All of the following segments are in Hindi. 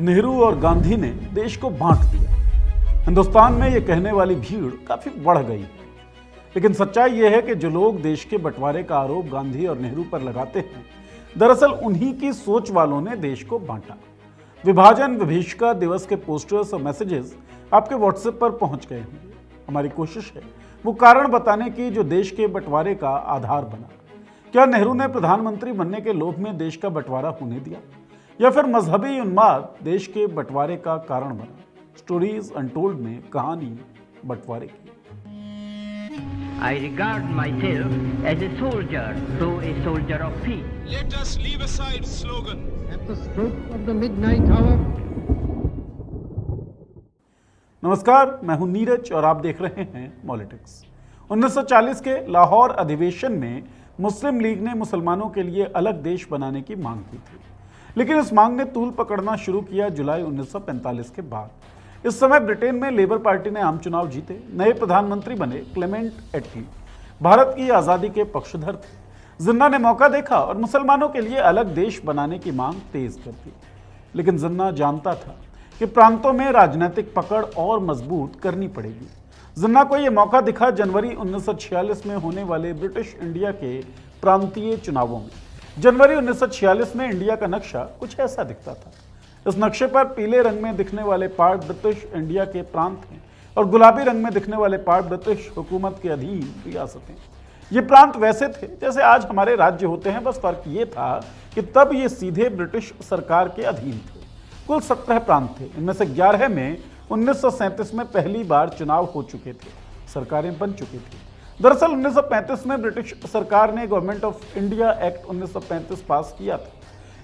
नेहरू और गांधी ने देश को बांट दिया। हिंदुस्तान में यह कहने वाली भीड़ काफी बढ़ गई है, लेकिन सच्चाई यह है कि जो लोग देश के बंटवारे का आरोप गांधी और नेहरू पर लगाते हैं, दरअसल उन्हीं की सोच वालों ने देश को बांटा। विभाजन विभीषिका दिवस के पोस्टर्स और मैसेजेस आपके व्हाट्सएप पर पहुंच गए होंगे। हमारी कोशिश है वो कारण बताने की जो देश के बंटवारे का आधार बना। क्या नेहरू ने प्रधानमंत्री बनने के लोभ में देश का बंटवारा होने दिया, या फिर मजहबी उन्माद देश के बंटवारे का कारण बना? स्टोरीज अनटोल्ड में कहानी बंटवारे की। I regard myself as a soldier, though a soldier of peace. Let us leave aside slogan. At the stroke of the midnight hour. नमस्कार, मैं हूं नीरज और आप देख रहे हैं पॉलिटिक्स। 1940 के लाहौर अधिवेशन में मुस्लिम लीग ने मुसलमानों के लिए अलग देश बनाने की मांग की थी, लेकिन इस मांग ने तूल पकड़ना शुरू किया जुलाई 1945 के बाद। इस समय ब्रिटेन में लेबर पार्टी ने आम चुनाव जीते, नए प्रधानमंत्री बने क्लेमेंट एटली भारत की आज़ादी के पक्षधर थे। जिन्ना ने मौका देखा और मुसलमानों के लिए अलग देश बनाने की मांग तेज कर दी, लेकिन जिन्ना जानता था कि प्रांतों में राजनीतिक पकड़ और मजबूत करनी पड़ेगी। जिन्ना को यह मौका दिखा जनवरी 1946 में होने वाले ब्रिटिश इंडिया के प्रांतीय चुनावों में। जनवरी 1946 में इंडिया का नक्शा कुछ ऐसा दिखता था। इस नक्शे पर पीले रंग में दिखने वाले पार्ट ब्रिटिश इंडिया के प्रांत हैं और गुलाबी रंग में दिखने वाले पार्ट ब्रिटिश हुकूमत के अधीन रियासतें। ये प्रांत वैसे थे जैसे आज हमारे राज्य होते हैं, बस फर्क ये था कि तब ये सीधे ब्रिटिश सरकार के अधीन थे। कुल 17 प्रांत थे, इनमें से 11 में 1937 में पहली बार चुनाव हो चुके थे, सरकारें बन चुकी थी। दरअसल 1935 में ब्रिटिश सरकार ने गवर्नमेंट ऑफ इंडिया एक्ट 1935 पास किया था।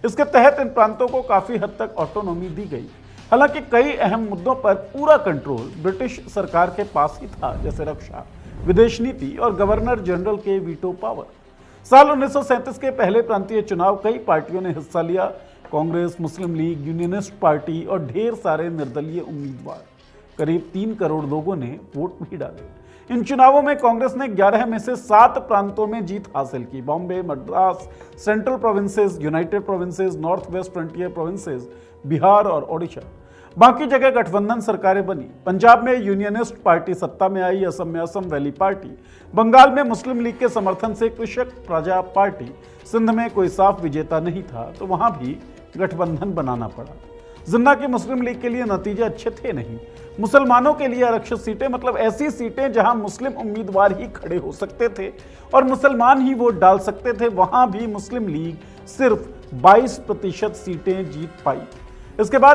इसके तहत इन प्रांतों को काफी हद तक ऑटोनॉमी दी गई। हालांकि कई अहम मुद्दों पर पूरा कंट्रोल ब्रिटिश सरकार के पास ही था, जैसे रक्षा, विदेश नीति और गवर्नर जनरल के वीटो पावर। साल 1937 के पहले प्रांतीय चुनाव कई पार्टियों ने हिस्सा लिया। कांग्रेस, मुस्लिम लीग, यूनियनिस्ट पार्टी और ढेर सारे निर्दलीय उम्मीदवार। करीब 3 करोड़ लोगों ने वोट भी डाले। इन चुनावों में कांग्रेस ने 11 में से 7 प्रांतों में जीत हासिल की। Bombay, Madras, central provinces, United provinces, north west frontier provinces, Bihar और ओडिशा। बाकी जगह गठबंधन सरकारें बनी। पंजाब में यूनियनिस्ट पार्टी सत्ता में आई, असम में असम वैली पार्टी, बंगाल में मुस्लिम लीग के समर्थन से कृषक प्रजा पार्टी, सिंध में कोई साफ विजेता नहीं था तो वहां भी गठबंधन बनाना पड़ा। जिन्ना की मुस्लिम लीग के लिए नतीजे अच्छे थे नहीं। मुसलमानों के लिए आरक्षित सीटें, मतलब ऐसी सीटें जहां मुस्लिम उम्मीदवार ही खड़े हो सकते थे और मुसलमान ही वोट डाल सकते थे, वहां भी मुस्लिम लीग सिर्फ 22% सीटें जीत पाई। इसके बाद